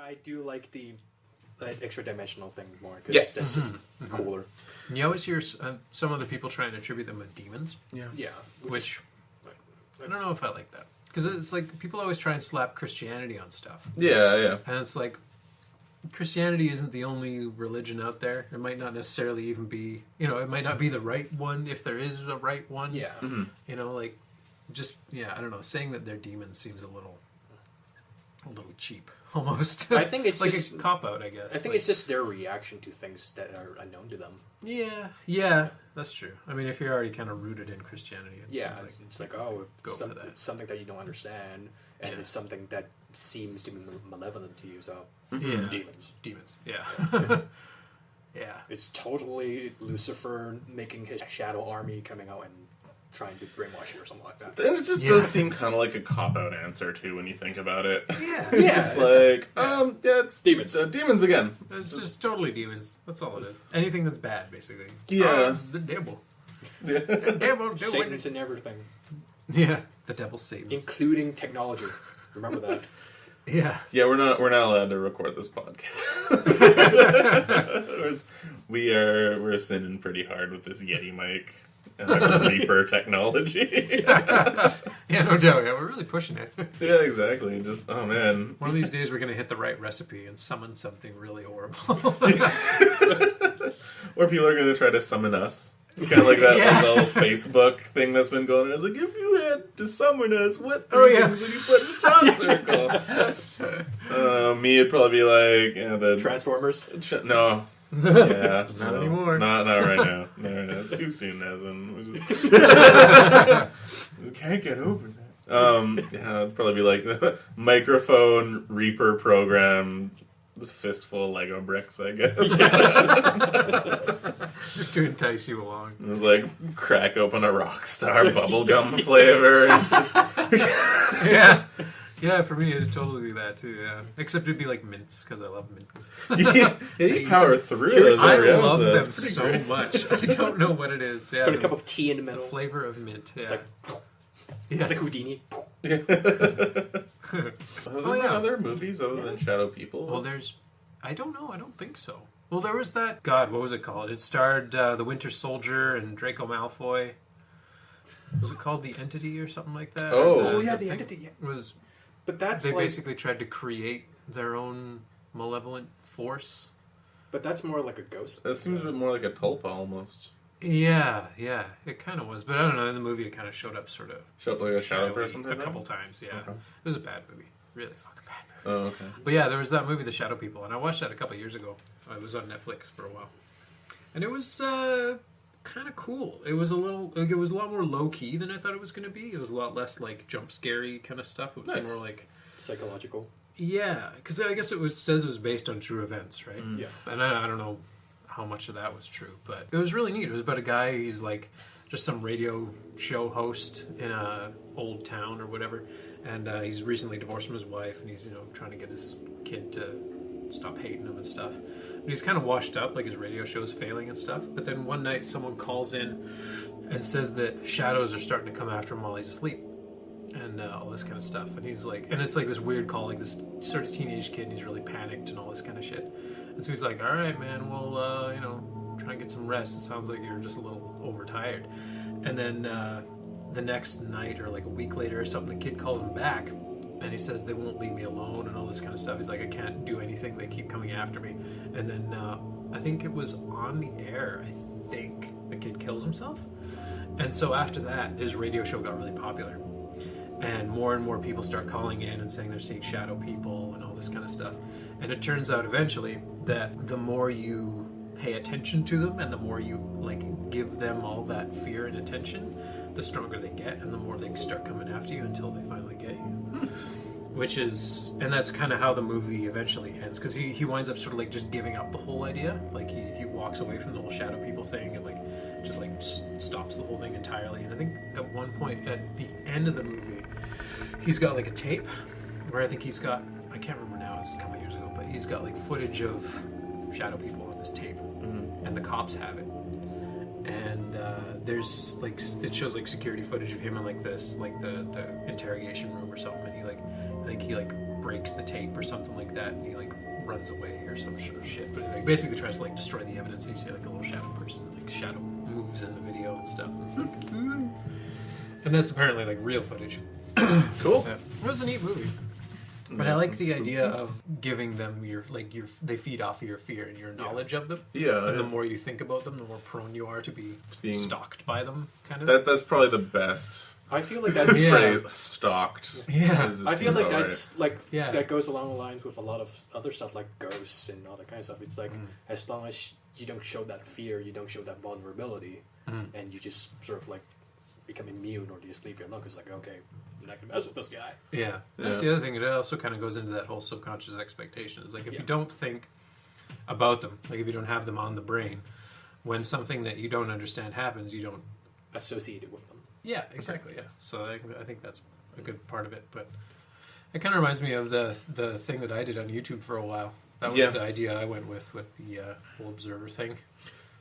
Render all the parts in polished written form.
I do like the extra dimensional thing more because that's just cooler. You always hear some other people trying to attribute them with demons. Yeah. Which I don't know if I like that. Because it's like people always try and slap Christianity on stuff. Yeah. And it's like Christianity isn't the only religion out there. It might not necessarily even be, it might not be the right one if there is a right one. Yeah. I don't know. Saying that they're demons seems a little cheap, almost. I think it's like just a cop-out, I guess. I think it's just their reaction to things that are unknown to them. Yeah, that's true. I mean, if you're already kind of rooted in Christianity, it's like it's something that you don't understand, and it's something that seems to be malevolent to you. So demons. Yeah. Yeah. It's totally Lucifer making his shadow army coming out and trying to brainwash you or something like that. And it just does seem kind of like a cop-out answer, too, when you think about it. Yeah. It's like, it's demons. Demons again. It's just totally demons. That's all it is. Anything that's bad, basically. Yeah. It's the devil. Yeah. The devil doing Satan's in everything. Yeah. The devil's Satan. Including technology. Remember that. Yeah. Yeah, we're not allowed to record this podcast. we're sinning pretty hard with this Yeti mic. Reaper technology. Yeah, no doubt. Yeah, we're really pushing it. Yeah, exactly. Just, oh man. One of these days we're going to hit the right recipe and summon something really horrible. Or people are going to try to summon us. It's kind of like that little Facebook thing that's been going on. It's like, if you had to summon us, what things would you put in the top circle? Me, it'd probably be like... the Transformers? No. Yeah, not anymore. Not right now. No, it's too soon, Evan. Can't get over that. It'd probably be like the microphone Reaper program, the fistful of Lego bricks, I guess. Just to entice you along. It was like crack open a Rockstar bubblegum flavor. Yeah, for me it'd totally be that too, yeah. Except it'd be like mints, because I love mints. You power through those. I love them so much. I don't know what it is. Yeah, put a cup of tea in the middle. The flavor of mint, yeah. It's like... It's like Houdini. Other movies other than Shadow People? Well, I don't know. I don't think so. Well, there was that... God, what was it called? It starred the Winter Soldier and Draco Malfoy. Was it called The Entity or something like that? Oh, yeah, The Entity. But they basically tried to create their own malevolent force. But that's more like a ghost. That seems a bit more like a tulpa almost. Yeah, it kind of was. But I don't know, in the movie it kind of showed up sort of... Showed like a shadow person? A couple times, yeah. Okay. It was a bad movie. Really fucking bad movie. Oh, okay. But yeah, there was that movie, The Shadow People, and I watched that a couple years ago. It was on Netflix for a while. And it was kind of cool. It was a lot more low-key than I thought it was going to be. It was a lot less like jump-scary kind of stuff. It was more like... Psychological. Yeah, because I guess says it was based on true events, right? Yeah. And I don't know how much of that was true, but it was really neat. It was about a guy, he's like just some radio show host in a old town or whatever, and he's recently divorced from his wife, and he's trying to get his kid to stop hating him and stuff. But he's kind of washed up, like his radio show's failing and stuff. But then one night someone calls in and says that shadows are starting to come after him while he's asleep. And all this kind of stuff. And he's like, and it's like this weird call, like this sort of teenage kid, and he's really panicked and all this kind of shit. And so he's like, all right, man, we'll, try and get some rest. It sounds like you're just a little overtired. And then the next night or like a week later or something, the kid calls him back and he says they won't leave me alone and all this kind of stuff. He's like, I can't do anything. They keep coming after me. And then I think it was on the air, I think the kid kills himself. And so after that, his radio show got really popular. And more people start calling in and saying they're seeing shadow people and all this kind of stuff. And it turns out eventually that the more you pay attention to them and the more you like give them all that fear and attention, the stronger they get and the more they start coming after you until they finally get you. And that's kind of how the movie eventually ends, because he winds up sort of like just giving up the whole idea. Like he walks away from the whole shadow people thing and like just like stops the whole thing entirely. And I think at one point at the end of the movie, he's got like a tape where I think he's got, I can't remember now, it's a couple years ago, but he's got like footage of shadow people on this tape, and the cops have it. And there's like, it shows like security footage of him in like this, like the interrogation room or something, and he like, I think he like breaks the tape or something like that, and he like runs away or some sort of shit. But he like, basically tries to like destroy the evidence. And you see like a little shadow person, like shadow moves in the video and stuff. And it's like, ooh. And that's apparently like real footage. Cool. Yeah. It was a neat movie. But I like the idea of giving them they feed off of your fear and your knowledge of them. Yeah. And the more you think about them, the more prone you are to being stalked by them, kind of. That's probably the best. I feel like that's phrase, stalked. Yeah. I feel like that's right. like that goes along the lines with a lot of other stuff like ghosts and all that kind of stuff. It's like as long as you don't show that fear, you don't show that vulnerability, and you just sort of like become immune or you just leave you alone. Because like, okay, I'm not gonna mess with this guy. Yeah, that's the other thing. It also kind of goes into that whole subconscious expectation. It's like if you don't think about them, like if you don't have them on the brain, when something that you don't understand happens, you don't associate it with them. Yeah, exactly. Yeah, so I think that's a good part of it. But it kind of reminds me of the thing that I did on YouTube for a while. That was the idea I went with the whole observer thing.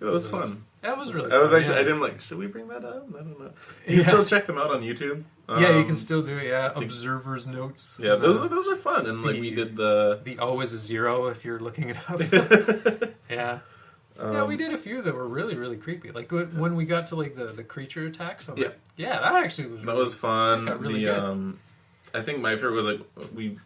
That was fun. That was really. I was fun, actually. I didn't like. Should we bring that up? I don't know. You can still check them out on YouTube. Yeah, you can still do it. Yeah, observer's notes. Yeah, those are fun. And like we did the O is a 0 if you're looking it up. Yeah. Yeah, we did a few that were really, really creepy. Like when we got to like the creature attacks. I'm like, yeah, that actually was. That was fun. Got really good. I think my favorite was like we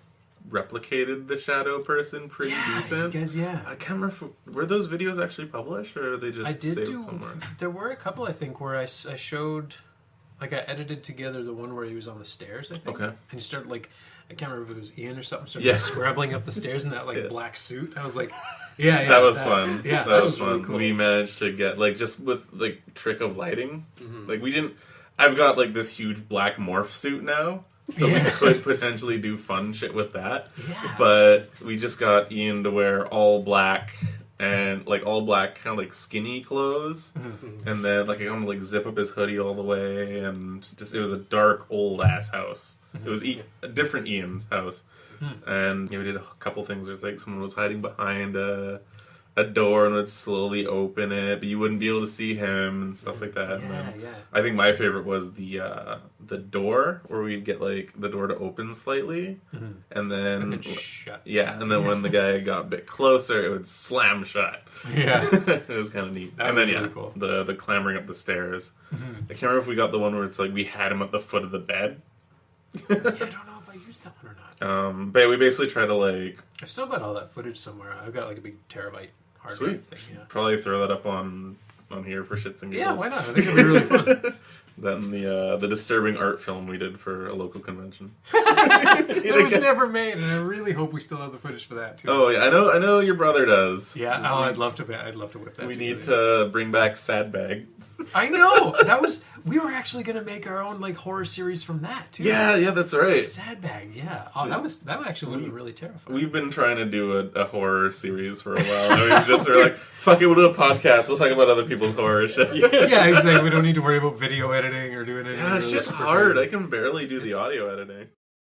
replicated the shadow person pretty decent. Guys, I can't remember. Were those videos actually published or are they just saved somewhere? There were a couple, I think, where I showed. Like, I edited together the one where he was on the stairs, I think. Okay. And he started, like, I can't remember if it was Ian or something, started scrabbling up the stairs in that, like, black suit. I was like, that was fun. Yeah, that was fun. Really cool. We managed to get, like, just with, like, trick of lighting. Like, we didn't... I've got, like, this huge black morph suit now. So we could potentially do fun shit with that. Yeah. But we just got Ian to wear all black... And like all black, kind of like skinny clothes, and then like I want to like zip up his hoodie all the way, and just it was a dark old ass house. It was a different Ian's house, and we did a couple things. There's like someone was hiding behind a door and would slowly open it, but you wouldn't be able to see him and stuff like that. And then I think my favorite was the door where we'd get like the door to open slightly, and then shut. And then when the guy got a bit closer, it would slam shut. Yeah, it was kind of neat. And then really cool. the clambering up the stairs. I can't remember if we got the one where it's like we had him at the foot of the bed. I don't know if I used that one or not. But we basically try to like. I've still got all that footage somewhere. I've got like a big terabyte hard drive thing. Yeah. Probably throw that up on here for shits and giggles. Yeah, why not? I think it'd be really fun. Then the disturbing art film we did for a local convention. It was never made, and I really hope we still have the footage for that too. Oh yeah, I know your brother does. Yeah, I'd love to whip that. We need to bring back Sad Bag. I know we were actually going to make our own like horror series from that too. Yeah, that's right. Sad Bag, yeah. Oh, that actually would have been really terrifying. We've been trying to do a horror series for a while. And we're like, fuck it, we'll do a podcast. We'll talk about other people's horror shit. Yeah, exactly. We don't need to worry about video editing or doing anything. Yeah, it's just hard. Crazy. I can barely do the audio editing.